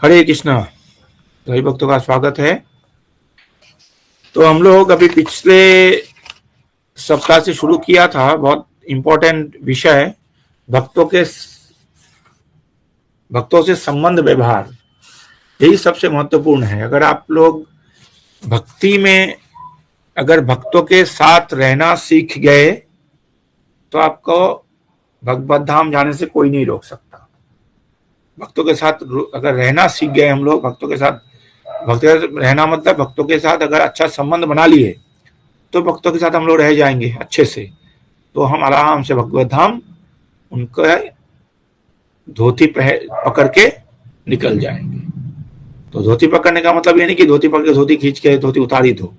हरे कृष्णा। सभी भक्तों का स्वागत है। तो हम लोग अभी पिछले सप्ताह से शुरू किया था बहुत इम्पोर्टेंट विषय भक्तों से संबंध व्यवहार। यही सबसे महत्वपूर्ण है। अगर आप लोग भक्ति में अगर भक्तों के साथ रहना सीख गए तो आपको भगवत धाम जाने से कोई नहीं रोक सकता। भक्तों के साथ अगर रहना सीख गए हम लोग, भक्तों के साथ रहना मतलब भक्तों के साथ अगर अच्छा संबंध बना लिए तो भक्तों के साथ हम लोग रह जाएंगे अच्छे से, तो हम आराम से भगवत धाम उनका धोती पकड़ के निकल जाएंगे। तो धोती पकड़ने का मतलब ये नहीं कि धोती पकड़ के धोती खींच के धोती उतारी दो,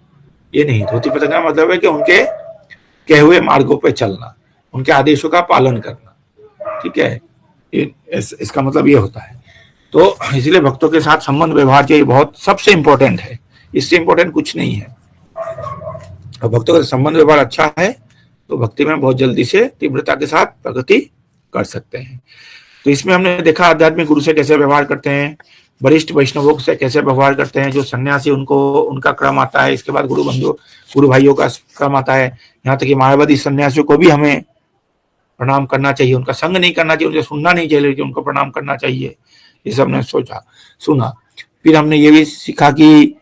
ये नहीं। धोती पकड़ने का मतलब है कि उनके कहे हुए मार्गों पे चलना, उनके आदेशों का पालन करना। ठीक है, इसका मतलब ये होता है। तो इसलिए भक्तों के साथ संबंध व्यवहार ये बहुत सबसे इंपॉर्टेंट है, इससे इंपॉर्टेंट कुछ नहीं है। और भक्तों का संबंध व्यवहार अच्छा है तो भक्ति में बहुत जल्दी से तीव्रता के साथ प्रगति कर सकते हैं। तो इसमें हमने देखा आध्यात्मिक गुरु से कैसे व्यवहार करते हैं, वरिष्ठ वैष्णवों से कैसे व्यवहार करते हैं, जो सन्यासी उनका क्रम आता है, इसके बाद गुरु भाइयों का क्रम आता है। यहाँ तक कि मायावादी सन्यासियों को भी हमें प्रणाम करना चाहिए, उनका संग नहीं करना चाहिए, उनसे सुनना नहीं चाहिए, लेकिन उनको प्रणाम करना चाहिए। ये सब हमने सुना। फिर हमने ये भी सीखा कि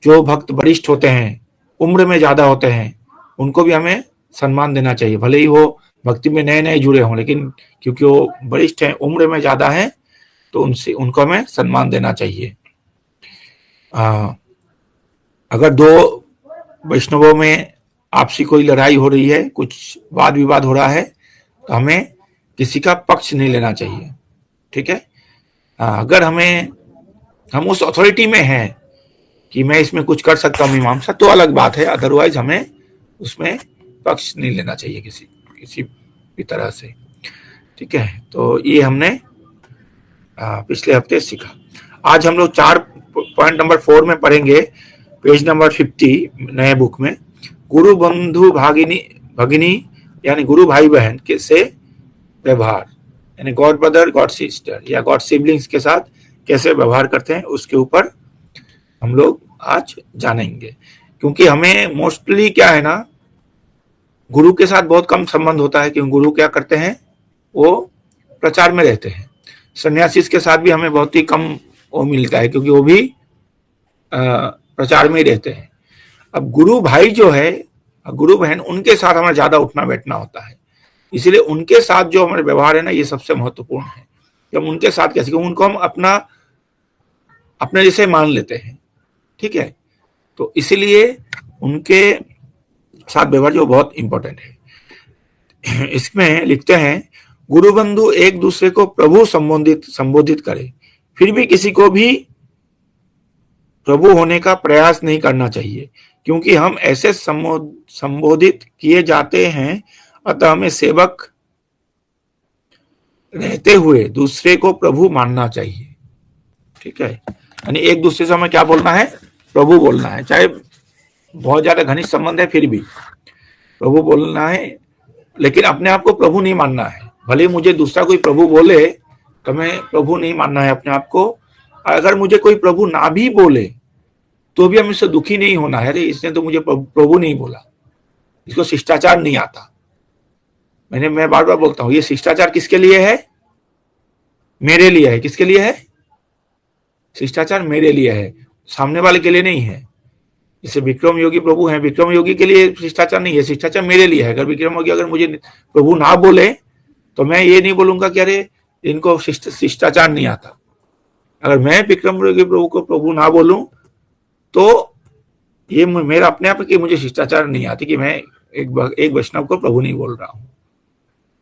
जो भक्त वरिष्ठ होते हैं, उम्र में ज्यादा होते हैं, उनको भी हमें सम्मान देना चाहिए। भले ही वो भक्ति में नए नए जुड़े हों, लेकिन क्योंकि वो वरिष्ठ हैं, उम्र में ज्यादा है, तो उनको हमें सम्मान देना चाहिए। अगर दो वैष्णवों में आपसी कोई लड़ाई हो रही है, कुछ वाद विवाद हो रहा है, तो हमें किसी का पक्ष नहीं लेना चाहिए। ठीक है, अगर हम उस अथॉरिटी में हैं कि मैं इसमें कुछ कर सकता हूँ मीमांसा, तो अलग बात है। अदरवाइज हमें उसमें पक्ष नहीं लेना चाहिए किसी भी तरह से। ठीक है, तो ये हमने पिछले हफ्ते सीखा। आज हम लोग 4 पॉइंट नंबर 4 में पढ़ेंगे, पेज नंबर 50 नए बुक में। गुरु बंधु भगिनी यानी गुरु भाई बहन के से व्यवहार, यानी गॉड ब्रदर गॉड सिस्टर या गॉड सिबलिंग्स के साथ कैसे व्यवहार करते हैं, उसके ऊपर हम लोग आज जानेंगे। क्योंकि हमें मोस्टली क्या है ना, गुरु के साथ बहुत कम संबंध होता है। क्योंकि गुरु क्या करते हैं, वो प्रचार में रहते हैं। सन्यासी के साथ भी हमें बहुत ही कम वो मिलता है, क्योंकि वो भी प्रचार में ही रहते हैं। अब गुरु भाई जो है, गुरु बहन, उनके साथ हमें ज्यादा उठना बैठना होता है। इसलिए उनके साथ जो हमारे व्यवहार है ना, ये सबसे महत्वपूर्ण है कि हम उनके साथ कैसे, उनको हम अपने जैसे मान लेते हैं। ठीक है, तो इसीलिए उनके साथ व्यवहार जो बहुत इंपॉर्टेंट है। इसमें लिखते हैं, गुरु बंधु एक दूसरे को प्रभु संबोधित करे, फिर भी किसी को भी प्रभु होने का प्रयास नहीं करना चाहिए, क्योंकि हम ऐसे संबोधित किए जाते हैं। अतः हमें सेवक रहते हुए दूसरे को प्रभु मानना चाहिए। ठीक है, यानी एक दूसरे से हमें क्या बोलना है, प्रभु बोलना है। चाहे बहुत ज्यादा घनिष्ठ संबंध है, फिर भी प्रभु बोलना है, लेकिन अपने आप को प्रभु नहीं मानना है। भले मुझे दूसरा कोई प्रभु बोले तो मैं प्रभु नहीं मानना है अपने आप को। अगर मुझे कोई प्रभु ना भी बोले तो भी हम इससे दुखी नहीं होना है, अरे इसने तो मुझे प्रभु नहीं बोला, इसको शिष्टाचार नहीं आता। मैं बार बार बोलता हूं, ये शिष्टाचार किसके लिए है, मेरे लिए है। किसके लिए है शिष्टाचार? मेरे लिए है, सामने वाले के लिए नहीं है। जैसे विक्रम योगी प्रभु हैं, विक्रम योगी के लिए शिष्टाचार नहीं है, शिष्टाचार मेरे लिए है। अगर विक्रम योगी अगर मुझे प्रभु ना बोले तो मैं ये नहीं बोलूंगा कि अरे इनको शिष्टाचार नहीं आता। अगर मैं विक्रम योगी प्रभु को प्रभु ना बोलूं तो ये मेरा अपने आप कि मुझे शिष्टाचार नहीं आती, कि मैं एक वैष्णव को प्रभु नहीं बोल रहा हूं।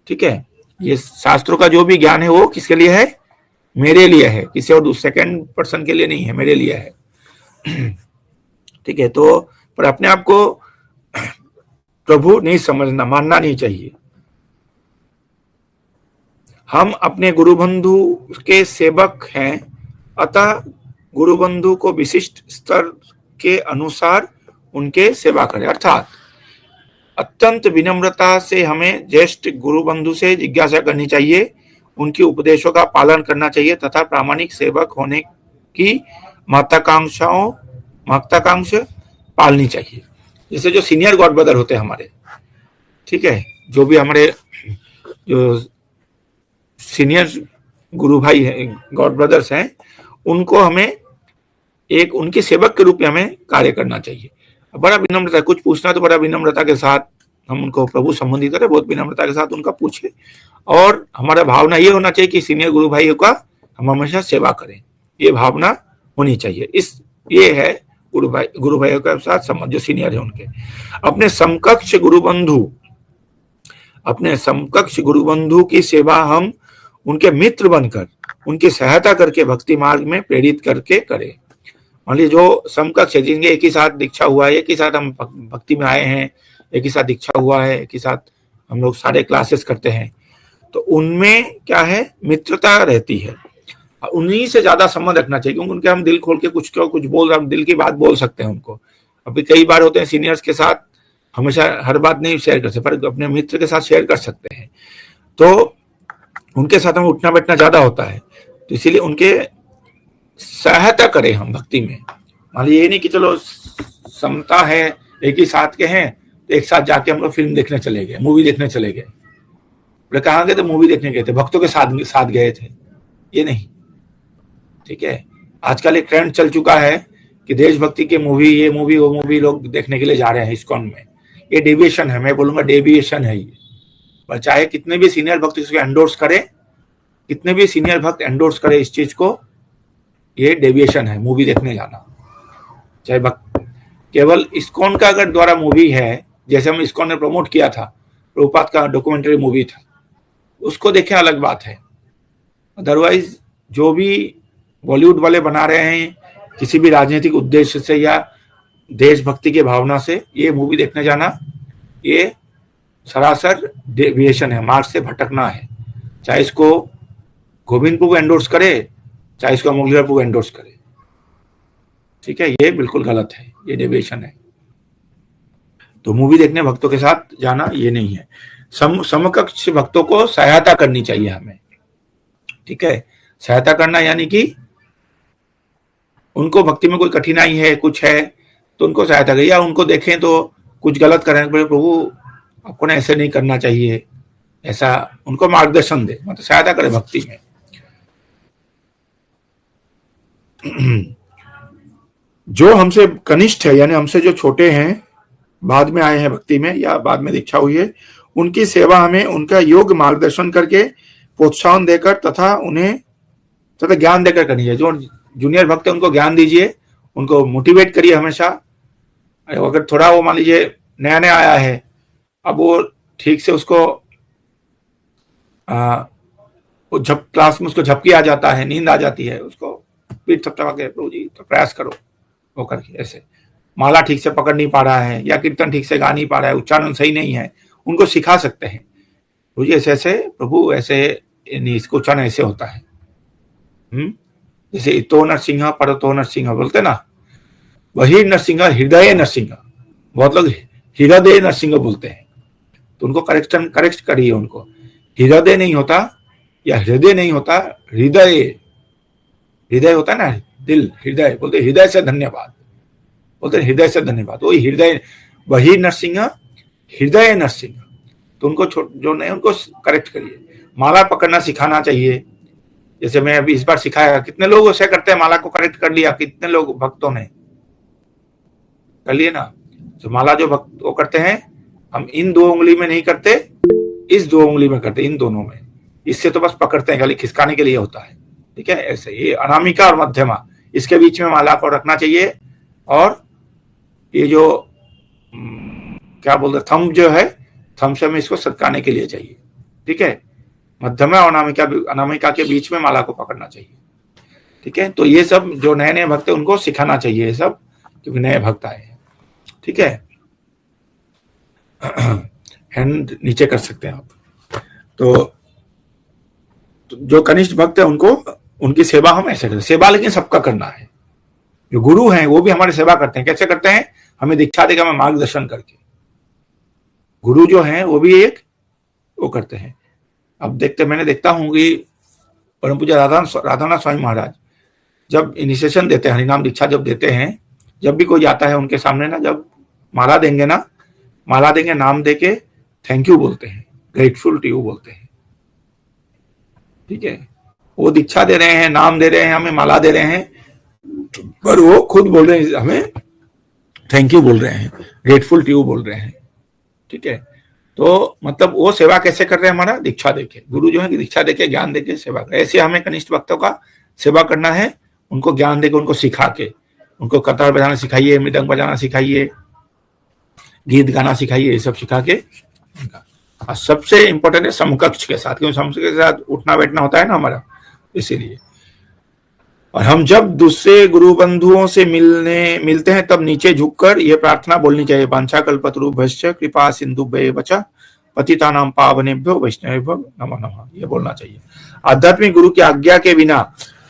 ठीक है, ये शास्त्रों का जो भी ज्ञान है वो किसके लिए है, मेरे लिए है, किसी और सेकंड पर्सन के लिए नहीं है, मेरे लिए है। ठीक है, तो पर अपने आप को प्रभु नहीं समझना, मानना नहीं चाहिए। हम अपने गुरु बंधु के सेवक हैं, अतः गुरु बंधु को विशिष्ट स्तर के अनुसार उनके सेवा करें। अर्थात अत्यंत विनम्रता से हमें ज्येष्ठ गुरु बंधु से जिज्ञासा करनी चाहिए, उनके उपदेशों का पालन करना चाहिए तथा प्रामाणिक सेवक होने की महत्वाकांक्षा पालनी चाहिए। जैसे जो सीनियर गॉड ब्रदर होते हैं हमारे, ठीक है, जो भी हमारे जो सीनियर गुरु भाई है, गॉड ब्रदर्स हैं, उनको हमें एक उनके सेवक के रूप में हमें कार्य करना चाहिए। बड़ा विनम्रता, कुछ पूछना तो बड़ा विनम्रता के साथ हम उनको प्रभु संबंधी करें, बहुत विनम्रता के साथ उनका पूछे, और हमारा भावना ये होना चाहिए कि सीनियर गुरु भाइयों का हम हमेशा सेवा करें, ये भावना होनी चाहिए। ये है गुरु भाइयों के साथ संबंध, जो सीनियर है उनके। अपने समकक्ष गुरु बंधु की सेवा हम उनके मित्र बनकर, उनकी सहायता करके भक्ति मार्ग में प्रेरित करके करें। मान लीजिए जो समकक्ष है, जिनके एक ही साथ दीक्षा हुआ है, एक ही साथ हम भक्ति में आए हैं, एक ही साथ दीक्षा हुआ है, एक ही साथ हम लोग सारे क्लासेस करते हैं, तो उनमें क्या है, मित्रता रहती है। उन्हीं से ज्यादा संबंध रखना चाहिए, क्योंकि उनके हम दिल खोल के कुछ बोल, हम दिल की बात बोल सकते हैं उनको। अभी कई बार होते हैं सीनियर्स के साथ हमेशा हर बात नहीं शेयर कर सकते, पर अपने मित्र के साथ शेयर कर सकते हैं, तो उनके साथ हम उठना बैठना ज्यादा होता है, तो इसीलिए उनके सहायता करें हम भक्ति में। मान लीजिए ये नहीं कि चलो समता है, एक ही साथ के हैं, तो एक साथ जाके हम लोग फिल्म देखने चले गए, मूवी देखने चले गए। बोले कहाँ गए थे? मूवी देखने गए थे, भक्तों के साथ गए थे, ये नहीं, ठीक है। आजकल एक ट्रेंड चल चुका है कि देशभक्ति के मूवी, ये मूवी वो मूवी लोग देखने के लिए जा रहे हैं इस्कॉन में। ये डेविएशन है, मैं बोलूंगा डेविएशन है ये। पर चाहे कितने भी सीनियर भक्त इसको एंडोर्स करे, कितने भी सीनियर भक्त एंडोर्स करे इस चीज को, ये डेविएशन है मूवी देखने जाना। चाहे केवल इस्कॉन का अगर द्वारा मूवी है, जैसे हम इस्कॉन ने प्रमोट किया था, प्रभुपाद का डॉक्यूमेंट्री मूवी था, उसको देखें, अलग बात है। अदरवाइज जो भी बॉलीवुड वाले बना रहे हैं किसी भी राजनीतिक उद्देश्य से या देशभक्ति के भावना से, ये मूवी देखने जाना ये सरासर डेविएशन है, मार्ग से भटकना है। चाहे इसको गोविंदपुर को एंडोर्स करे, चाहे इसको मुगलियारपुर को एंडोर्स करे, ठीक है, ये बिल्कुल गलत है, ये डेविएशन है। तो मूवी देखने भक्तों के साथ जाना ये नहीं है। समकक्ष भक्तों को सहायता करनी चाहिए हमें, ठीक है। सहायता करना यानी कि उनको भक्ति में कोई कठिनाई है, कुछ है, तो उनको सहायता करें, या उनको देखें तो कुछ गलत करें, प्रभु आपको ना ऐसे नहीं करना चाहिए, ऐसा उनको मार्गदर्शन दे, मतलब सहायता करें भक्ति में। जो हमसे कनिष्ठ है, यानी हमसे जो छोटे हैं, बाद में आए हैं भक्ति में या बाद में दीक्षा हुई है, उनकी सेवा हमें उनका योग्य मार्गदर्शन करके, प्रोत्साहन देकर तथा उन्हें ज्ञान देकर करनी है। जो जूनियर भक्त है उनको ज्ञान दीजिए, उनको मोटिवेट करिए हमेशा। अगर थोड़ा वो मान लीजिए नया नया आया है, अब वो ठीक से उसको क्लास में उसको झपकी आ जाता है, नींद आ जाती है, उसको पीठ थपथपा के प्रभु जी तो प्रयास करो वो करके, ऐसे माला ठीक से पकड़ नहीं पा रहा है या कीर्तन ठीक से गा नहीं पा रहा है, उच्चारण सही नहीं है, उनको सिखा सकते हैं प्रभु जी ऐसे ऐसे, प्रभु ऐसे इसको उच्चारण ऐसे होता है। जैसे इतो नरसिंह परतो नरसिंह बोलते ना, वही नरसिंह हृदय नरसिंह, बहुत लोग हृदय नरसिंह बोलते हैं, तो उनको करेक्ट करिए, उनको हृदय नहीं होता या हृदय नहीं होता, हृदय होता है ना, दिल, हृदय बोलते, हृदय से धन्यवाद बोलते, हृदय से धन्यवाद, वही हृदय, वही नरसिंह हृदय नरसिंह। तो उनको जो नहीं उनको करेक्ट करिए। माला पकड़ना सिखाना चाहिए, जैसे मैं अभी इस बार सिखाया, कितने लोग ऐसे करते हैं, माला को करेक्ट कर लिया, कितने लोग भक्तों ने कर लिए ना। तो माला जो भक्त वो करते हैं, हम इन 2 उंगली में नहीं करते, इस 2 उंगली में करते, इन दोनों में, इससे तो बस पकड़ते हैं, खाली खिसकाने के लिए होता है, ठीक है। ऐसे ये अनामिका और मध्यमा, इसके बीच में माला को रखना चाहिए, और ये जो क्या बोलते थंब जो है, थंब से हमें इसको सटकाने के लिए चाहिए, ठीक है। मध्यमा और अनामिका के बीच में माला को पकड़ना चाहिए, ठीक है। तो ये सब जो नए नए भक्त हैं उनको सिखाना चाहिए ये सब, क्योंकि नए भक्त आए हैं, ठीक है। हैंड नीचे कर सकते हैं आप। तो जो कनिष्ठ भक्त है उनको, उनकी सेवा हम ऐसे करते, सेवा लेकिन सबका करना है। जो गुरु हैं वो भी हमारी सेवा करते हैं, कैसे करते हैं, हमें दीक्षा देकर, हमें मार्गदर्शन करके। गुरु जो हैं वो भी एक वो करते हैं। अब मैंने देखता हूं कि परम पूज्य राधानाथ स्वामी महाराज जब इनिशिएशन देते हैं, हरिनाम दीक्षा जब देते हैं, जब भी कोई जाता है उनके सामने ना, जब माला देंगे ना, माला देंगे, नाम देके थैंक यू बोलते हैं, ग्रेटफुल टू यू बोलते हैं। ठीक है, वो दीक्षा दे रहे हैं, नाम दे रहे हैं, हमें माला दे रहे हैं, पर वो खुद बोल रहे हैं, हमें थैंक यू बोल रहे हैं, ग्रेटफुल टू यू बोल रहे हैं। ठीक है, तो मतलब वो सेवा कैसे कर रहे हैं, हमारा दीक्षा देके, गुरु जो है कि दीक्षा देके, ज्ञान देके सेवा कर। ऐसे हमें कनिष्ठ भक्तों का सेवा करना है, उनको ज्ञान देके, उनको सिखा के, उनको कतार बजाना सिखाइए, मृदंग बजाना सिखाइए, गीत गाना सिखाइए, ये सब सिखा के। और सबसे इंपॉर्टेंट है समकक्ष के साथ, क्योंकि समकक्ष के साथ उठना बैठना होता है ना हमारा, इसीलिए। और हम जब दूसरे गुरु बंधुओं से मिलते हैं तब नीचे झुककर ये प्रार्थना बोलनी चाहिए, वांछा कल्पतरुभ्यश्च कृपा सिंधुभ्येव च पतितानां पावनेभ्यो वैष्णवेभ्यो नमो नमः, ये बोलना चाहिए। आध्यात्मिक गुरु की आज्ञा के बिना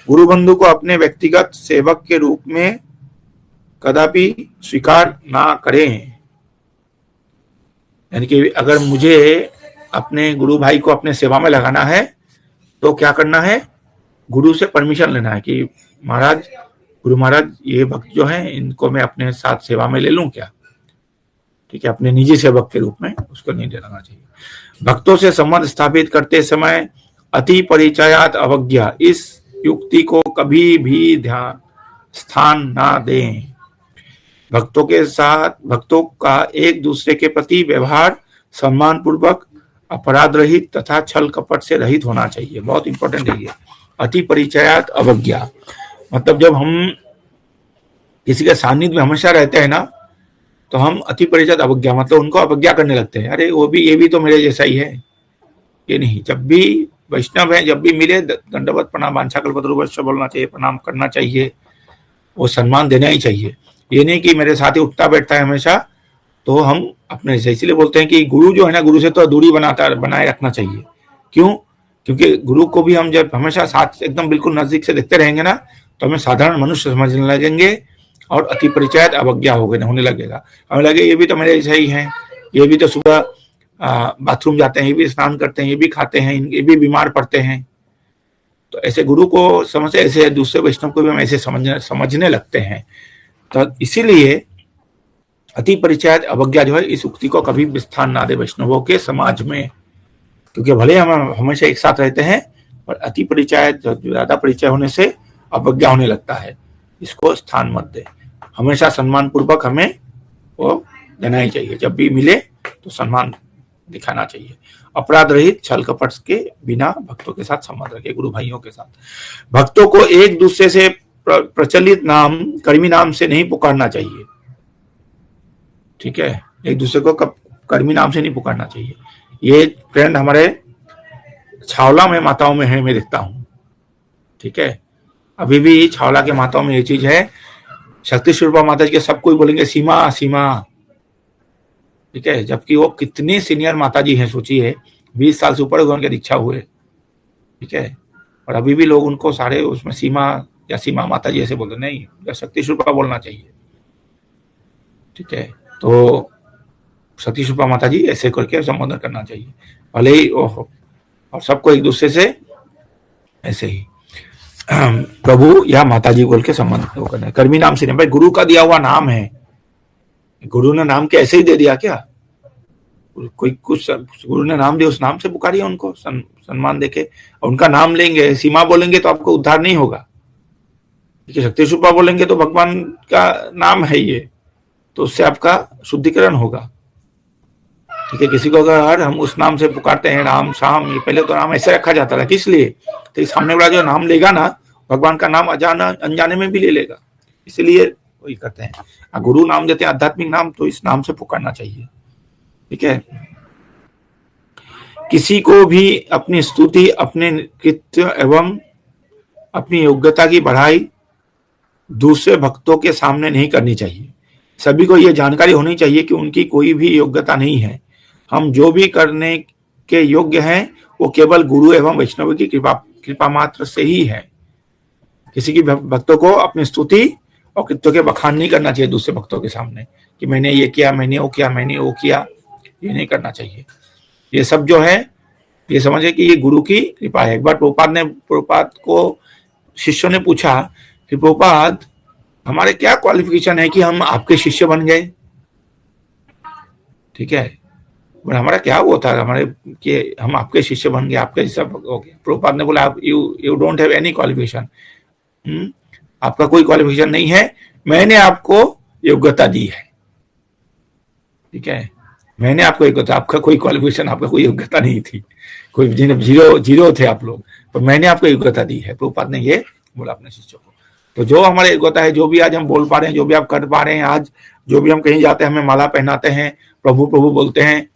गुरु बंधु को अपने व्यक्तिगत सेवक के रूप में कदापि स्वीकार ना करें। यानी कि अगर मुझे अपने गुरु भाई को अपने सेवा में लगाना है तो क्या करना है, गुरु से परमिशन लेना है कि महाराज, गुरु महाराज, ये भक्त जो है इनको मैं अपने साथ सेवा में ले लूं क्या? ठीक है, अपने निजी सेवक के रूप में उसको नहीं लेना चाहिए। भक्तों से संबंध स्थापित करते समय अति परिचयात अवज्ञा, इस युक्ति को कभी भी स्थान ना दें। भक्तों के साथ भक्तों का एक दूसरे के प्रति व्यवहार सम्मान पूर्वक, अपराध रहित तथा छल कपट से रहित होना चाहिए। बहुत इंपॉर्टेंट है ये, अति परिचयात अवज्ञा। मतलब जब हम किसी के सानिध्य में हमेशा रहते हैं ना, तो हम अति परिचयात अवज्ञा, मतलब उनको अवज्ञा करने लगते हैं। अरे वो भी, ये भी तो मेरे जैसा ही है, ये नहीं। जब भी वैष्णव है, जब भी मिले, दंडवत प्रणाम, वांछा कल्पतरुभ्यश्च बोलना चाहिए, प्रणाम करना चाहिए, वो सम्मान देना ही चाहिए। ये नहीं कि मेरे साथ ही उठता बैठता है हमेशा, तो हम अपने से, इसीलिए बोलते हैं कि गुरु जो है ना, गुरु से तो दूरी बनाए रखना चाहिए। क्यों? क्योंकि गुरु को भी हम जब हमेशा साथ एकदम बिल्कुल नजदीक से देखते रहेंगे ना, तो हमें साधारण मनुष्य समझने लगेंगे और अति परिचयात अवज्ञा होने लगेगा। हमें लगे ये भी तो मेरे जैसे ही हैं, ये भी तो सुबह बाथरूम जाते हैं, ये भी स्नान करते हैं, ये भी खाते हैं, ये भी बीमार पड़ते हैं। तो ऐसे गुरु को समझे, ऐसे दूसरे वैष्णव को भी हम ऐसे समझने लगते हैं। तो इसीलिए अति परिचयात अवज्ञा जो है, इस उक्ति को कभी भी स्थान ना दे वैष्णवों के समाज में। क्योंकि भले हम हमेशा एक साथ रहते हैं, पर अति परिचयात, ज्यादा परिचय होने से अवज्ञा होने लगता है, इसको स्थान मत दे। हमेशा सम्मान पूर्वक हमें वो देना ही चाहिए, जब भी मिले तो सम्मान दिखाना चाहिए। अपराध रहित, छल कपट के बिना भक्तों के साथ संबंध रखे, गुरु भाइयों के साथ। भक्तों को एक दूसरे से प्रचलित नाम, कर्मी नाम से नहीं पुकारना चाहिए। ठीक है, एक दूसरे को कर्मी नाम से नहीं पुकारना चाहिए। ये ट्रेंड हमारे छावला में माताओं में है, मैं देखता हूं। ठीक है, अभी भी छावला के माताओं में ये चीज है। शक्ति स्वरूपा माता जी के सब कोई बोलेंगे सीमा सीमा। ठीक है, जबकि वो कितनी सीनियर माता जी हैं, सोचिए, 20 साल से ऊपर उनके दीक्षा हुए। ठीक है, और अभी भी लोग उनको सारे उसमें सीमा या सीमा माता जी ऐसे बोलते नहीं, या शक्ति स्वरूपा बोलना चाहिए। ठीक है, तो शक्ति स्वरूपा माता जी ऐसे करके संबोधन करना चाहिए, भले ही ओहो, और सबको एक दूसरे से ऐसे ही प्रभु या माता जी बोल के संबंध करना है। कर्मी नाम से नहीं, भाई गुरु का दिया हुआ नाम है, गुरु ने नाम के ऐसे ही दे दिया क्या? कोई कुछ गुरु ने नाम दिया, उस नाम से पुकारिए उनको, सम्मान देके। और उनका नाम लेंगे, सीमा बोलेंगे तो आपको उद्धार नहीं होगा। शक्ति स्वरूपा बोलेंगे तो भगवान का नाम है ये, तो उससे आपका शुद्धिकरण होगा। ठीक है, किसी को अगर हम उस नाम से पुकारते हैं, राम श्याम, ये पहले तो नाम ऐसे रखा जाता था, किस लिए? तो सामने वाला जो नाम लेगा ना, भगवान का नाम अनजाने में भी ले लेगा, इसलिए वही करते हैं। गुरु नाम देते हैं, आध्यात्मिक नाम, तो इस नाम से पुकारना चाहिए। ठीक है, किसी को भी अपनी स्तुति, अपने कृत्य एवं अपनी योग्यता की बढ़ाई दूसरे भक्तों के सामने नहीं करनी चाहिए। सभी को यह जानकारी होनी चाहिए कि उनकी कोई भी योग्यता नहीं है। हम जो भी करने के योग्य हैं वो केवल गुरु एवं वैष्णव की कृपा मात्र से ही है। किसी की भक्तों को अपनी स्तुति और कृत्यों के बखान नहीं करना चाहिए दूसरे भक्तों के सामने, कि मैंने ये किया, मैंने वो किया, मैंने वो किया, ये नहीं करना चाहिए। ये सब जो है, ये समझे कि ये गुरु की कृपा है। एक बार प्रभुपाद को शिष्यों ने पूछा कि प्रभुपाद हमारे क्या क्वालिफिकेशन है कि हम आपके शिष्य बन गए, ठीक है, बट हमारा क्या वो था हमारे कि हम आपके शिष्य बन गए, आपके सब हो गया। प्रभुपाद ने बोला आप you don't have any qualification, आपका कोई क्वालिफिकेशन नहीं है, मैंने आपको योग्यता दी है, ठीक है, मैंने आपको योग्यता, आपका कोई क्वालिफिकेशन, आपका कोई योग्यता नहीं थी, कोई जीरो जीरो थे आप लोग, पर मैंने आपको योग्यता दी है। प्रभुपाद ने ये बोला अपने शिष्यों को। तो जो हमारे योग्यता है, जो भी आज हम बोल पा रहे हैं, जो भी आप कर पा रहे हैं, आज जो भी हम कहीं जाते हैं हमें माला पहनाते हैं, प्रभु प्रभु बोलते हैं,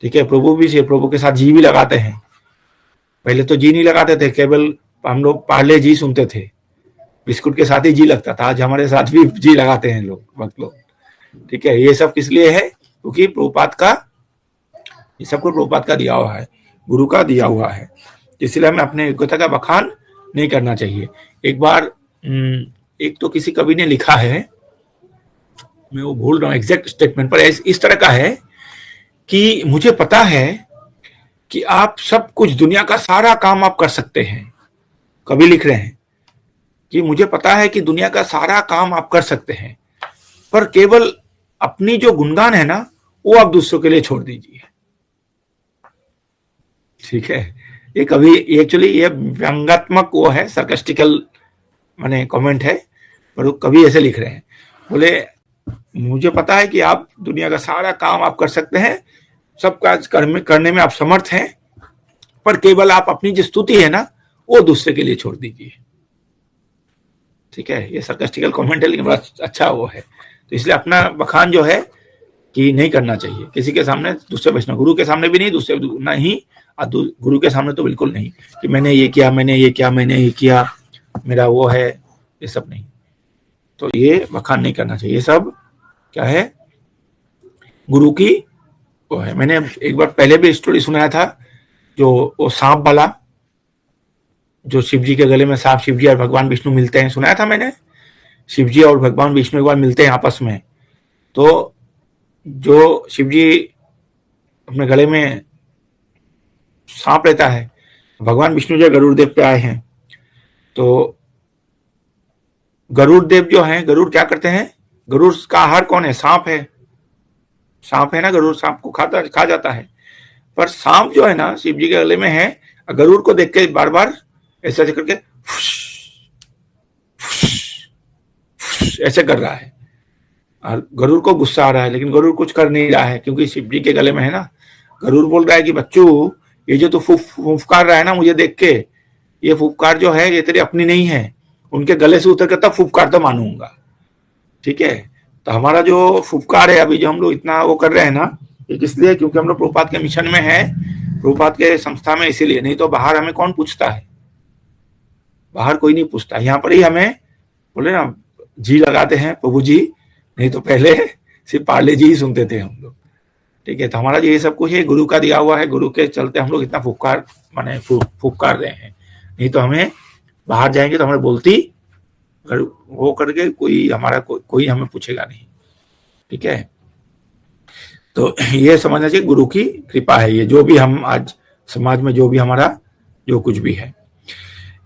ठीक है, प्रभु भी प्रभु के साथ जी भी लगाते हैं। पहले तो जी नहीं लगाते थे, केवल हम लोग पार्ले जी सुनते थे, बिस्कुट के साथ ही जी लगता था। आज हमारे साथ भी जी लगाते हैं लोग, भक्त लोग, ठीक है। ये सब किस लिए है? क्योंकि प्रभुपाद का, ये सबको प्रभुपाद का दिया हुआ है, गुरु का दिया हुआ है, इसलिए हमें अपने योग्यता का बखान नहीं करना चाहिए। एक बार एक तो किसी कवि ने लिखा है, मैं वो भूल रहा हूँ एग्जैक्ट स्टेटमेंट, पर इस तरह का है कि मुझे पता है कि आप सब कुछ, दुनिया का सारा काम आप कर सकते हैं। कवि लिख रहे हैं कि मुझे पता है कि दुनिया का सारा काम आप कर सकते हैं, पर केवल अपनी जो गुणगान है ना, वो आप दूसरों के लिए छोड़ दीजिए, ठीक है। ये कवि एक्चुअली ये व्यंगात्मक वो है, सरकास्टिकल माने कमेंट है, पर वो कवि ऐसे लिख रहे हैं, बोले मुझे पता है कि आप दुनिया का सारा काम आप कर सकते हैं, सब काज करने में आप समर्थ हैं, पर केवल आप अपनी जो स्तुति है ना, वो दूसरे के लिए छोड़ दीजिए, ठीक है। ये सरकास्टिकल कमेंट है, लेकिन बड़ा अच्छा वो है। तो इसलिए अपना बखान जो है कि नहीं करना चाहिए किसी के सामने, दूसरे वैष्णव गुरु के सामने भी नहीं, दूसरे नहीं, गुरु के सामने तो बिल्कुल नहीं कि मैंने ये किया, मैंने ये किया, मैंने ये किया, मेरा वो है, ये सब नहीं। तो ये बखान नहीं करना चाहिए। ये सब क्या है? गुरु की वो है। मैंने एक बार पहले भी स्टोरी सुनाया था, जो वो सांप वाला, जो शिव जी के गले में सांप, शिव जी और भगवान विष्णु मिलते हैं, सुनाया था मैंने। शिव जी और भगवान विष्णु एक बार मिलते हैं आपस में, तो जो शिव जी अपने गले में सांप रहता है, भगवान विष्णु जो गरुड़ देव पे आए हैं, तो गरुड़ देव जो हैं, गरुड़ क्या करते हैं? गरुड़ का आहार कौन है? सांप है, सांप है ना, गरुड़ सांप को खा जाता है। पर सांप जो है ना, शिव जी के गले में है, गरुड़ को देख के बार बार ऐसे करके ऐसे कर रहा है, और गरुड़ को गुस्सा आ रहा है, लेकिन गरुड़ कुछ कर नहीं रहा है, क्योंकि शिव जी के गले में है ना। गरुड़ बोल रहा है कि बच्चों, ये जो तू फुफकार रहा है ना मुझे देख के, ये फुफकार जो है ये तेरी अपनी नहीं है, उनके गले से उतर कर तब फुफकार तो मानूंगा, ठीक है। तो हमारा जो फुफकार है अभी, जो हम लोग इतना वो कर रहे हैं ना, ये इसलिए क्योंकि हम लोग प्रभुपाद के मिशन में है, प्रभुपाद के संस्था में, इसीलिए। नहीं तो बाहर हमें कौन पूछता है? बाहर कोई नहीं पूछता, यहाँ पर ही हमें बोले ना जी लगाते हैं प्रभु जी, नहीं तो पहले सिर्फ पार्ले जी ही सुनते थे हम लोग, ठीक है। तो हमारा जो ये सब कुछ है गुरु का दिया हुआ है, गुरु के चलते हम लोग इतना फुफकार माने फुफकार रहे हैं। नहीं तो हमें बाहर जाएंगे तो हमें बोलती वो करके कोई हमारा कोई हमें पूछेगा नहीं, ठीक है। तो ये समझना चाहिए गुरु की कृपा है ये, जो भी हम आज समाज में जो भी हमारा जो कुछ भी है।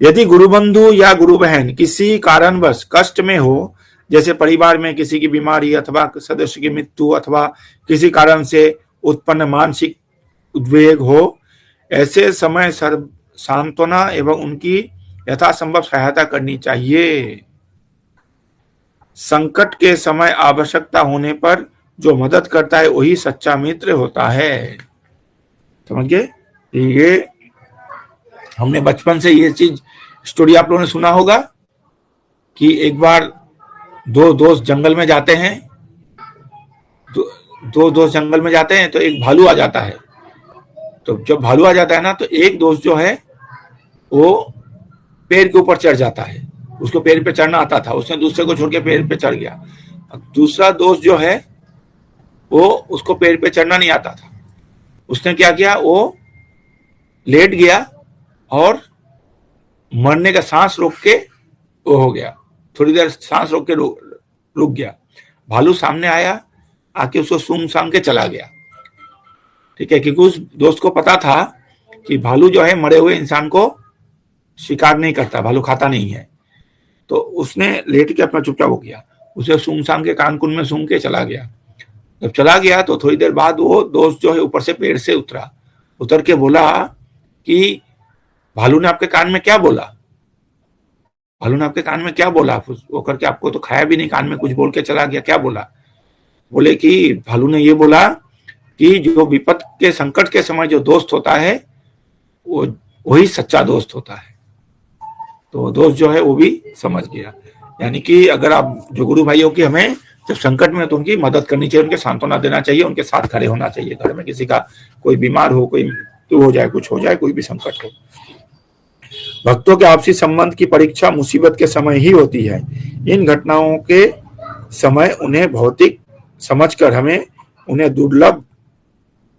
यदि गुरु बंधु या गुरु बहन किसी कारणवश कष्ट में हो, जैसे परिवार में किसी की बीमारी अथवा सदस्य की मृत्यु अथवा किसी कारण से उत्पन्न मानसिक उद्वेग हो, ऐसे समय सांत्वना एवं उनकी यथासंभव सहायता करनी चाहिए। संकट के समय आवश्यकता होने पर जो मदद करता है वही सच्चा मित्र होता है। समझ गए? ये हमने बचपन से ये चीज स्टोरी आप लोगों ने सुना होगा कि एक बार दो दोस्त जंगल में जाते हैं, दो दोस्त जंगल में जाते हैं, तो एक भालू आ जाता है। तो जब भालू आ जाता है ना, तो एक दोस्त जो है वो पेड़ के ऊपर चढ़ जाता है, उसको पेड़ पे चढ़ना आता था, उसने दूसरे को छोड़ के पेड़ पे चढ़ गया। दूसरा दोस्त जो है वो, उसको पेड़ पे चढ़ना नहीं आता था, उसने क्या किया, वो लेट गया और मरने का सांस रोक के वो हो गया, थोड़ी देर सांस रोक के रुक गया। भालू सामने आया, आके उसको सूंघ सांघ के चला गया, ठीक है, क्योंकि उस दोस्त को पता था कि भालू जो है मरे हुए इंसान को शिकार नहीं करता, भालू खाता नहीं है। तो उसने लेट के अपना चुपचाप हो गया, उसे सुनसान के कानकुन में सूंघ के चला गया। जब चला गया तो थोड़ी देर बाद वो दोस्त जो है ऊपर से पेड़ से उतरा, उतर के बोला कि भालू ने आपके कान में क्या बोला, भालू ने आपके कान में क्या बोला, वो करके आपको तो खाया भी नहीं, कान में कुछ बोल के चला गया, क्या बोला? बोले कि भालू ने ये बोला कि जो विपद के संकट के समय जो दोस्त होता है वो वही सच्चा दोस्त होता है। तो दोस्त जो है वो भी समझ गया। यानी कि अगर आप जो गुरु भाइयों की हमें जब संकट में तो उनकी मदद करनी चाहिए, उनके सांत्वना देना चाहिए, उनके साथ खड़े होना चाहिए। घर में किसी का कोई बीमार हो, कोई मृत्यु हो जाए, कुछ हो जाए, कोई भी संकट हो। भक्तों के आपसी संबंध की परीक्षा मुसीबत के समय ही होती है। इन घटनाओं के समय उन्हें भौतिक समझकर हमें उन्हें दुर्लभ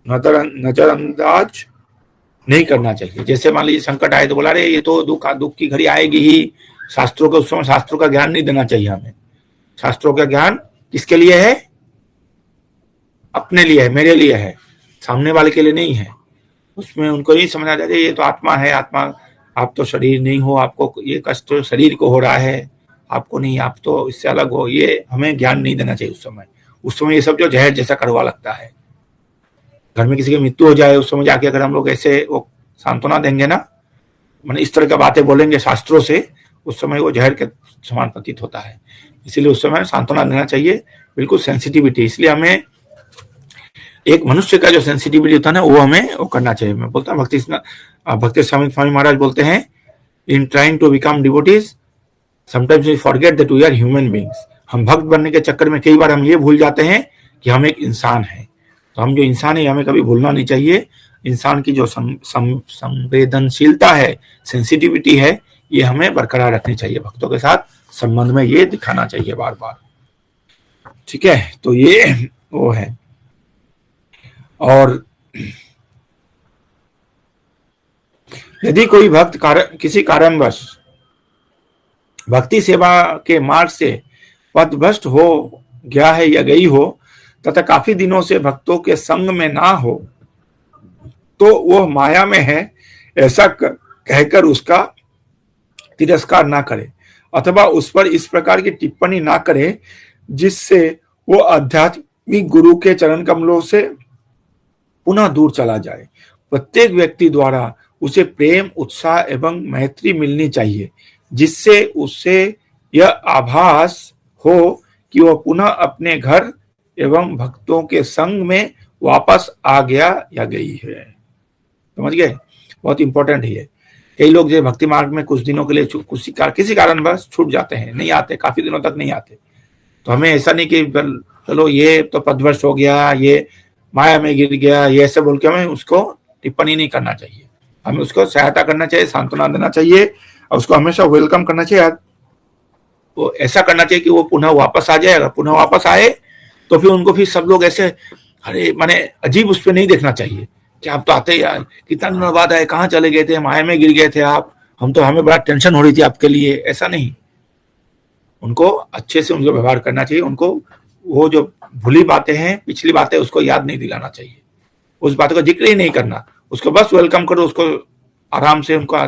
नजरअंदाज नहीं करना चाहिए। जैसे मान लीजिए संकट आए तो बोला अरे ये तो दुख की घड़ी आएगी ही, शास्त्रों के उस समय शास्त्रों का ज्ञान नहीं देना चाहिए हमें। शास्त्रों का ज्ञान किसके लिए है? अपने लिए है, मेरे लिए है, सामने वाले के लिए नहीं है। उसमें उनको नहीं समझना चाहिए ये तो आत्मा है, आत्मा, आप तो शरीर नहीं हो, आपको ये कष्ट शरीर को हो रहा है, आपको नहीं, आप तो इससे अलग हो। ये हमें ज्ञान नहीं देना चाहिए उस समय ये सब जो जहर जैसा कड़वा लगता है। घर में किसी की मृत्यु हो जाए उस समय जाके अगर हम लोग ऐसे वो सांत्वना देंगे ना, मैंने इस तरह की बातें बोलेंगे शास्त्रों से, उस समय वो जहर के समान प्रतीत होता है। इसीलिए उस समय सांत्वना देना चाहिए, बिल्कुल सेंसिटिविटी। इसलिए हमें एक मनुष्य का जो सेंसिटिविटी होता है ना वो हमें वो करना चाहिए। मैं बोलता हूँ भक्ति स्वामी महाराज बोलते हैं, in trying to become devotees sometimes we forget that we are human beings. हम भक्त बनने के चक्कर में कई बार हम ये भूल जाते हैं कि हम एक इंसान हैं। तो हम जो इंसान है हमें कभी भूलना नहीं चाहिए। इंसान की जो संवेदनशीलता है, सेंसिटिविटी है, ये हमें बरकरार रखनी चाहिए। भक्तों के साथ संबंध में ये दिखाना चाहिए बार बार। ठीक है, तो ये वो है। और यदि कोई भक्त किसी कारणवश भक्ति सेवा के मार्ग से पथभ्रष्ट हो गया है या गई हो तथा काफी दिनों से भक्तों के संग में ना हो, तो वह माया में है ऐसा कहकर उसका तिरस्कार ना करे अथवा उस पर इस प्रकार की टिप्पणी ना करे जिससे वो आध्यात्मिक गुरु के चरण कमलों से पुनः दूर चला जाए। प्रत्येक व्यक्ति द्वारा उसे प्रेम, उत्साह एवं मैत्री मिलनी चाहिए, जिससे उसे यह आभास हो कि वह पुनः अपने घर एवं भक्तों के संग में वापस आ गया या गई है। समझ गए? बहुत इंपॉर्टेंट है ये। कई लोग जो भक्ति मार्ग में कुछ दिनों के लिए किसी कारण बस छूट जाते हैं, नहीं आते, काफी दिनों तक नहीं आते। तो हमें ऐसा नहीं कि चलो ये तो पथभ्रष्ट हो गया, ये माया में गिर गया, ये ऐसे बोल के हमें उसको टिप्पणी नहीं करना चाहिए। हमें उसको सहायता करना चाहिए, सांत्वना देना चाहिए और उसको हमेशा वेलकम करना चाहिए। वो ऐसा करना चाहिए कि वो पुनः वापस आ जाए। अगर पुनः वापस आए तो फिर उनको फिर सब लोग ऐसे अरे माने अजीब उस पर नहीं देखना चाहिए कि आप तो आते ही यार, कितना दिनों बाद आए, कहाँ चले गए थे, माया में गिर गए थे आप, हम तो हमें बड़ा टेंशन हो रही थी आपके लिए। ऐसा नहीं, उनको अच्छे से उनको व्यवहार करना चाहिए। उनको वो जो भूली बातें हैं, पिछली बातें, उसको याद नहीं दिलाना चाहिए, उस बातों का जिक्र ही नहीं करना। उसको बस वेलकम करो, उसको आराम से उनको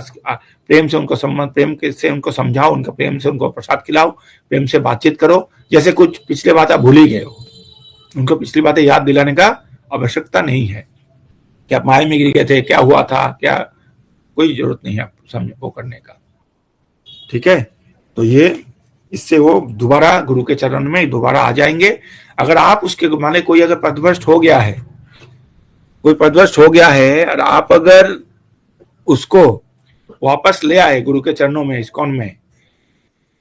प्रेम से उनको संबंध, प्रेम से उनको समझाओ, उनका प्रेम से उनको प्रसाद खिलाओ, प्रेम से बातचीत करो। जैसे कुछ पिछले बातें भूल ही गए हो, उनको पिछली बातें याद दिलाने का आवश्यकता नहीं है कि आप माया में गिर गए थे, क्या हुआ था, क्या, कोई जरूरत नहीं है आप समझ वो करने का। ठीक है, तो ये इससे वो दोबारा गुरु के चरण में दोबारा आ जाएंगे। अगर आप उसके माने कोई अगर पथभ्रष्ट हो गया है, कोई पथभ्रष्ट हो गया है और आप अगर उसको वापस ले आए गुरु के चरणों में, इस्कॉन में,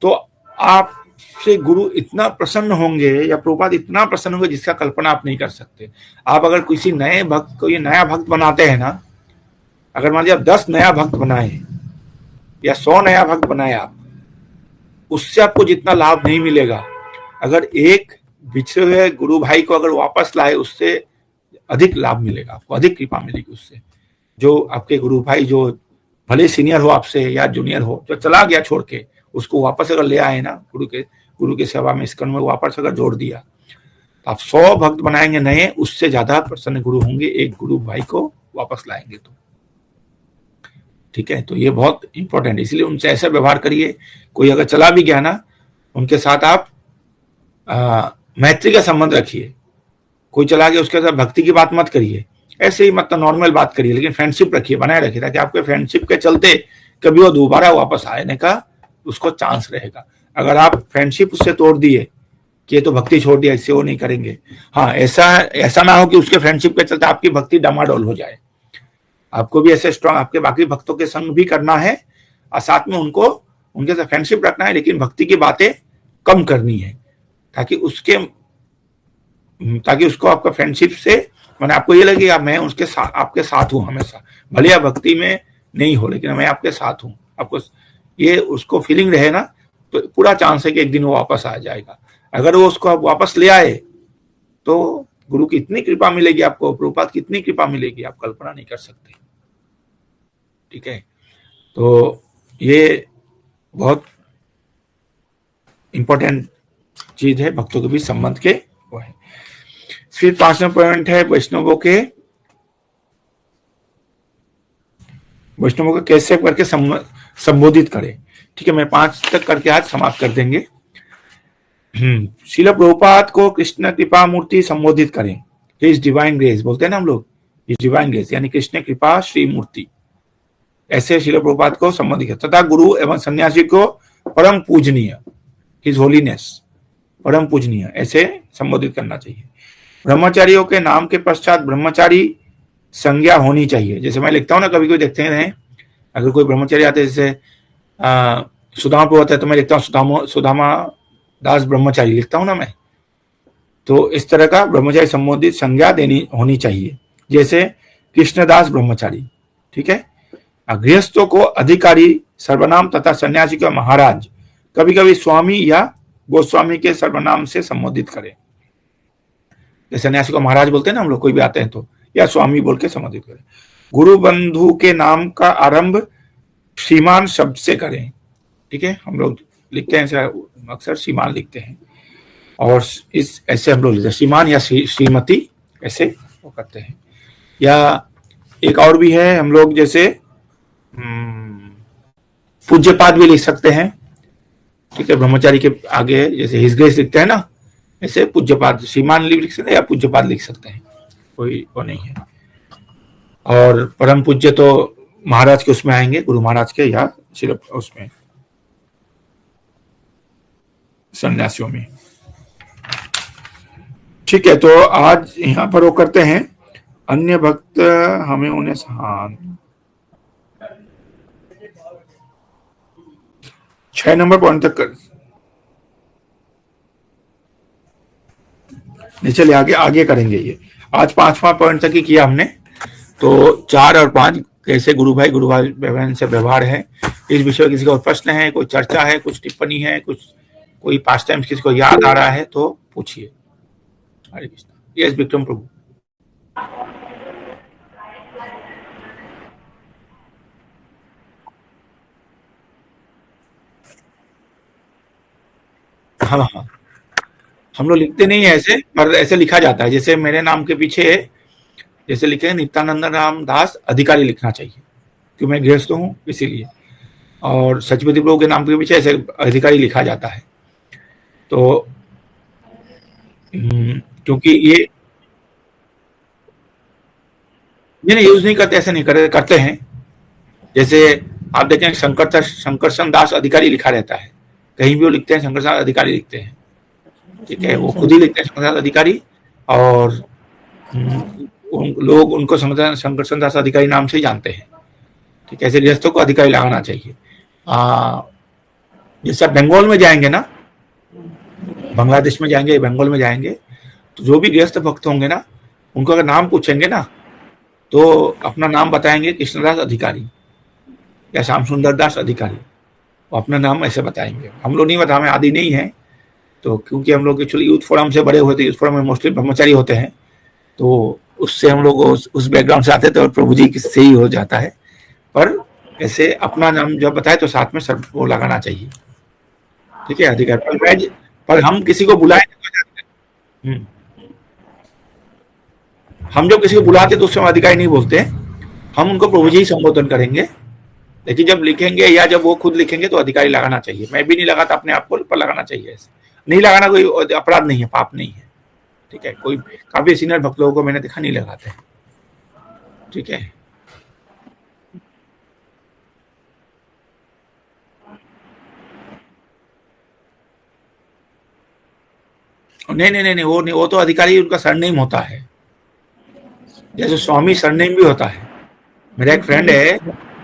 तो आपसे गुरु इतना प्रसन्न होंगे या प्रभुपाद इतना प्रसन्न होंगे जिसका कल्पना आप नहीं कर सकते। आप अगर किसी नए भक्त को ये नया भक्त बनाते हैं ना, अगर मान लीजिए आप 10 नया भक्त बनाए या 100 नया भक्त बनाए आप, उससे आपको जितना लाभ नहीं मिलेगा। अगर एक बिछड़े हुए गुरु भाई को अगर वापस लाए, उससे अधिक लाभ मिलेगा आपको, अधिक कृपा मिलेगी उससे। जो आपके गुरु भाई जो भले सीनियर हो आपसे या जूनियर हो, जो चला गया छोड़ के, उसको वापस अगर ले आए ना गुरु के सेवा में, इस्कॉन में वापस अगर जोड़ दिया, तो आप 100 भक्त बनाएंगे नए, उससे ज्यादा प्रसन्न गुरु होंगे एक गुरु भाई को वापस लाएंगे तो। ठीक है, तो ये बहुत इंपॉर्टेंट है, इसलिए उनसे ऐसा व्यवहार करिए। कोई अगर चला भी गया ना, उनके साथ आप मैत्री का संबंध रखिए। कोई चला गया उसके साथ भक्ति की बात मत करिए, ऐसे ही मतलब नॉर्मल बात करिए, लेकिन फ्रेंडशिप रखिए, बनाए रखिए, ताकि आपके फ्रेंडशिप के चलते कभी वो दोबारा वापस आने का उसको चांस रहेगा। अगर आप फ्रेंडशिप उससे तोड़ दिए कि ये तो भक्ति छोड़ दिया, इससे वो नहीं करेंगे, हाँ, ऐसा ना हो कि उसके फ्रेंडशिप के चलते आपकी भक्ति डमाडोल हो जाए। आपको भी ऐसे स्ट्रांग आपके बाकी भक्तों के संग भी करना है, और साथ में उनको उनके साथ फ्रेंडशिप रखना है, लेकिन भक्ति की बातें कम करनी है, ताकि उसको आपका फ्रेंडशिप से मैंने आपको ये लगे मैं उसके साथ आपके साथ हूं हमेशा, भले आप भक्ति में नहीं हो लेकिन मैं आपके साथ हूं, आपको ये उसको फीलिंग रहे ना, तो पूरा चांस है कि एक दिन वो वापस आ जाएगा। अगर वो उसको आप वापस ले आए तो गुरु की इतनी कृपा मिलेगी आपको, प्रभुपाद की इतनी कृपा मिलेगी, आप कल्पना नहीं कर सकते। ठीक है, तो ये बहुत इंपॉर्टेंट चीज है भक्तों के बीच संबंध के वो है। फिर 5वां पॉइंट है वैष्णवों को कैसे करके संबोधित करें। ठीक है, मैं 5 तक करके आज समाप्त कर देंगे। श्रील प्रभुपाद को कृष्ण कृपा मूर्ति संबोधित करें, हिज डिवाइन ग्रेस बोलते हैं ना हम लोग, हिज डिवाइन ग्रेस यानी कृष्ण कृपा श्री मूर्ति, ऐसे श्रील प्रभुपाद को संबोधित करें। तथा गुरु एवं सन्यासी को परम पूजनीय, हिज होलीनेस, परम पूजनीय, ऐसे संबोधित करना चाहिए। ब्रह्मचारियों के नाम के पश्चात ब्रह्मचारी संज्ञा होनी चाहिए। जैसे मैं लिखता हूँ ना, कभी कोई देखते हैं अगर कोई ब्रह्मचारी आते हैं, जैसे सुदामा पे होता है तो मैं लिखता हूँ सुदामा दास ब्रह्मचारी लिखता हूँ ना मैं, तो इस तरह का ब्रह्मचारी संबोधित संज्ञा देनी होनी चाहिए, जैसे कृष्णदास ब्रह्मचारी। ठीक है, गृहस्थों को अधिकारी सर्वनाम तथा सन्यासी को महाराज, कभी कभी स्वामी या गोस्वामी के सर्वनाम से संबोधित करें। जैसे सन्यासी को महाराज बोलते हैं ना हम लोग, कोई भी आते हैं तो, या स्वामी बोल के संबोधित करें। गुरु बंधु के नाम का आरंभ श्रीमान शब्द से करें। ठीक है, हम लोग लिखते हैं अक्सर श्रीमान लिखते हैं, और इस ऐसे हम लोग लिखते हैं श्रीमान या श्रीमती, ऐसे वो करते हैं। या एक और भी है, हम लोग जैसे पूज्यपाद भी लिख सकते हैं। ठीक है, ब्रह्मचारी के आगे जैसे हिज ग्रेस लिखते हैं ना, ऐसे पूज्यपाद, श्रीमान लिख सकते हैं या पूज्यपाद लिख सकते हैं, कोई वो नहीं है। और परम पूज्य तो महाराज के उसमें आएंगे, गुरु महाराज के या सिर्फ उसमें सन्यासियों में। ठीक है, तो आज यहाँ पर वो करते हैं। अन्य भक्त हमें उन्हें 6 नंबर पॉइंट तक कर, चलिए आगे करेंगे। ये आज 5वां पॉइंट तक ही किया हमने, तो 4 और 5 कैसे गुरु भाई बहन से व्यवहार है, इस विषय में किसी का प्रश्न है, कोई चर्चा है, कुछ टिप्पणी है, कोई पास्ट टाइम्स किसी को याद आ रहा है तो पूछिए। हरे कृष्ण। यस विक्रम प्रभु। हाँ, हम लोग लिखते नहीं है ऐसे, पर ऐसे लिखा जाता है। जैसे मेरे नाम के पीछे जैसे लिखे हैं नित्यानंद राम दास अधिकारी लिखना चाहिए, क्योंकि मैं गृहस्थ हूँ इसीलिए। और सचपति प्रभु के नाम के पीछे ऐसे अधिकारी लिखा जाता है। तो क्योंकि ये यूज नहीं करते, ऐसे नहीं करते हैं। जैसे आप देखें शंकरसन दास अधिकारी लिखा रहता है, कहीं भी वो लिखते हैं शंकरसन अधिकारी लिखते हैं। ठीक है, वो खुद ही लिखते हैं शंकरसन अधिकारी, और लोग उनको शंकरसन दास अधिकारी नाम से ही जानते हैं। ठीक है, ऐसे गृहस्थों को अधिकारी लगाना चाहिए। जैसे आप बंगाल में जाएंगे ना, बांग्लादेश में जाएंगे, बंगाल में जाएंगे, तो जो भी गृहस्थ भक्त होंगे ना, उनको अगर नाम पूछेंगे ना, तो अपना नाम बताएंगे कृष्णदास अधिकारी या श्याम सुंदर दास अधिकारी, वो अपना नाम ऐसे बताएंगे। हम लोग नहीं बता, हमें आदि नहीं है, तो क्योंकि हम लोग एक्चुअली यूथ फोरम से बड़े हुए थे, यूथ फोरम में मोस्टली ब्रह्मचारी होते हैं, तो उससे हम लोग उस बैकग्राउंड से आते थे, और प्रभु जी से ही हो जाता है। पर ऐसे अपना नाम जब बताए तो साथ में सब वो लगाना चाहिए। ठीक है, अधिकार पर हम किसी को बुलाए, हम जब किसी को बुलाते तो उससे अधिकारी नहीं बोलते, हम उनको प्रभु जी ही संबोधन करेंगे। लेकिन जब लिखेंगे या जब वो खुद लिखेंगे तो अधिकारी लगाना चाहिए। मैं भी नहीं लगाता अपने आप को, पर लगाना चाहिए। ऐसे नहीं लगाना कोई अपराध नहीं है, पाप नहीं है। ठीक है, कोई काफी सीनियर भक्त लोगों को मैंने देखा नहीं लगाते। ठीक है, नहीं नहीं नहीं नहीं, वो नहीं, वो तो अधिकारी उनका सरनेम होता है। जैसे स्वामी सरनेम भी होता है। मेरा एक फ्रेंड है,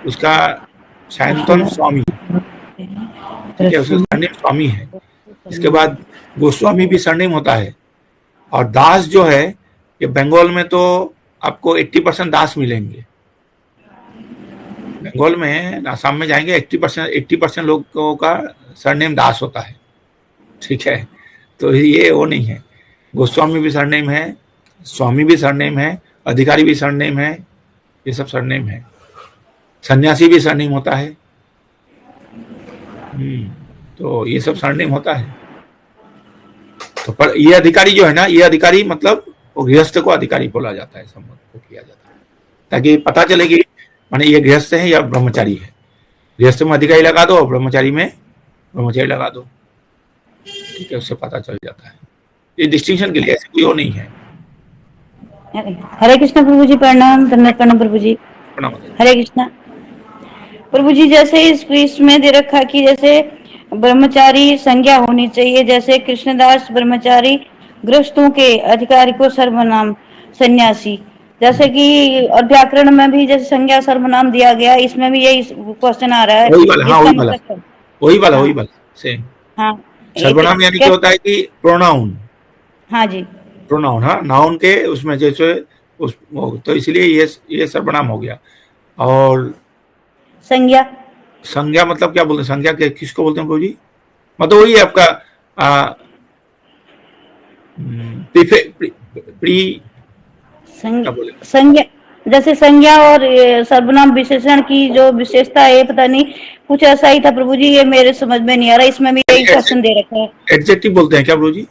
उसका शांतन स्वामी, ठीक है, उसका सरनेम स्वामी है। इसके बाद गोस्वामी भी सरनेम होता है। और दास जो है, ये बंगाल में तो आपको 80% दास मिलेंगे। बंगाल में, आसाम में जाएंगे, 80% लोगों का सरनेम दास होता है। ठीक है, तो ये वो नहीं है। गोस्वामी भी सरनेम है, स्वामी भी सरनेम है, अधिकारी भी सरनेम है, ये सब सरनेम है। सन्यासी भी सरनेम होता है। तो ये सब सरनेम होता है। तो पर ये अधिकारी जो है ना, ये अधिकारी मतलब वो गृहस्थ को अधिकारी बोला जाता है, संबोधन को किया जाता है, ताकि पता चले कि माने ये गृहस्थ है या ब्रह्मचारी है। गृहस्थ में अधिकारी लगा दो, ब्रह्मचारी में ब्रह्मचारी लगा दो। ठीक है, उससे पता चल जाता है। ये डिस्टिंक्शन के लिए, ऐसे कोई वो नहीं है। हरे कृष्णा प्रभु जी, प्रणाम। धन्यवाद प्रणाम प्रभु जी। हरे कृष्णा प्रभु जी। जैसे इस में दे रखा कि जैसे ब्रह्मचारी संज्ञा होनी चाहिए, जैसे कृष्णदास ब्रह्मचारी, गृहस्थों के अधिकारी को सर्वनाम सन्यासी। जैसे कि और व्याकरण में भी जैसे संज्ञा सर्वनाम दिया गया, इसमें भी यही क्वेश्चन आ रहा है। वही वाला, हाँ, इसका मतलब वही वाला सेम। हाँ, सर्वनाम यानी क्या होता है कि प्रोनाउन। हाँ जी, प्रोनाउन, हाँ, नाउन के उसमें जैसे उस, तो इसलिए ये सर्वनाम हो गया। और संज्ञा, संज्ञा मतलब क्या बोलते हैं? संज्ञा के किसको बोलते हैं प्रभु जी? मतलब वही है आपका संज्ञा। जैसे संज्ञा और सर्वनाम विशेषण की जो विशेषता है, पता नहीं कुछ ऐसा ही था प्रभु जी, ये मेरे समझ में नहीं आ रहा। इसमें भी यही क्वेश्चन दे रखा है। एडजेक्टिव बोलते हैं क्या प्रभु जी?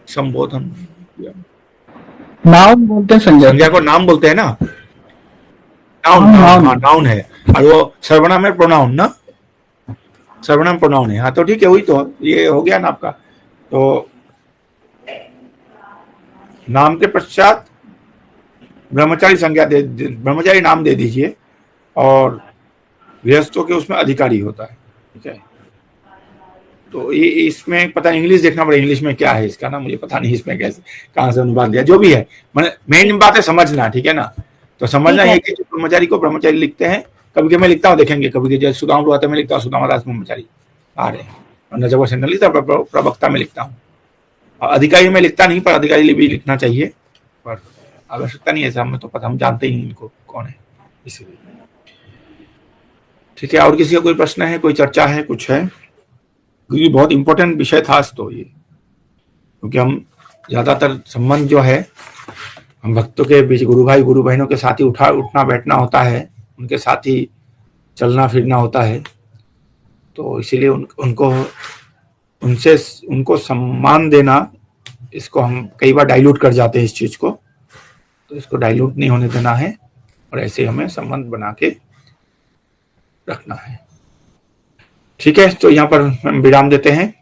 संबोधन, नाउन बोलते हैं। संज्ञा को नाम बोलते हैं ना, नाउन। हाँ, नाउन है। और वो सर्वनाम है प्रोनाउन ना, सर्वनाम प्रोनाउन है। हाँ, तो ठीक है, वही तो ये हो गया ना आपका। तो नाम के पश्चात ब्रह्मचारी संज्ञा ब्रह्मचारी नाम दे दीजिए, और गृहस्थों के उसमें अधिकारी होता है। ठीक है, तो ये इसमें पता नहीं, इंग्लिश देखना पड़ेगा, इंग्लिश में क्या है इसका ना, मुझे पता नहीं इसमें कैसे कहाँ से अनुवाद दिया, जो भी है। मेन बात है समझना, ठीक है ना। तो समझना है कि ब्रह्मचारी को ब्रह्मचारी लिखते हैं। कभी कभी मैं लिखता हूँ, देखेंगे कभी जैसे सुदामा आता है, मैं लिखता हूँ सुदामा दास ब्रह्मचारी आ रहे हैं, और नजर से लिखता, प्रवक्ता में लिखता हूँ। अधिकारी में लिखता नहीं, पर अधिकारी भी लिखना चाहिए, पर आवश्यकता नहीं है, हमें तो पता, हम जानते ही इनको कौन है, इसलिए। ठीक है, और किसी का कोई प्रश्न है, कोई चर्चा है, कुछ है? क्योंकि बहुत इंपॉर्टेंट विषय था आज तो ये, क्योंकि हम ज्यादातर संबंध जो है हम भक्तों के बीच, गुरु भाई गुरु बहनों के साथ ही उठना बैठना होता है, उनके साथ ही चलना फिरना होता है। तो इसीलिए उनको सम्मान देना, इसको हम कई बार डाइल्यूट कर जाते हैं इस चीज को, तो इसको डाइल्यूट नहीं होने देना है, और ऐसे हमें संबंध बना के रखना है। ठीक है, तो यहाँ पर हम विराम देते हैं।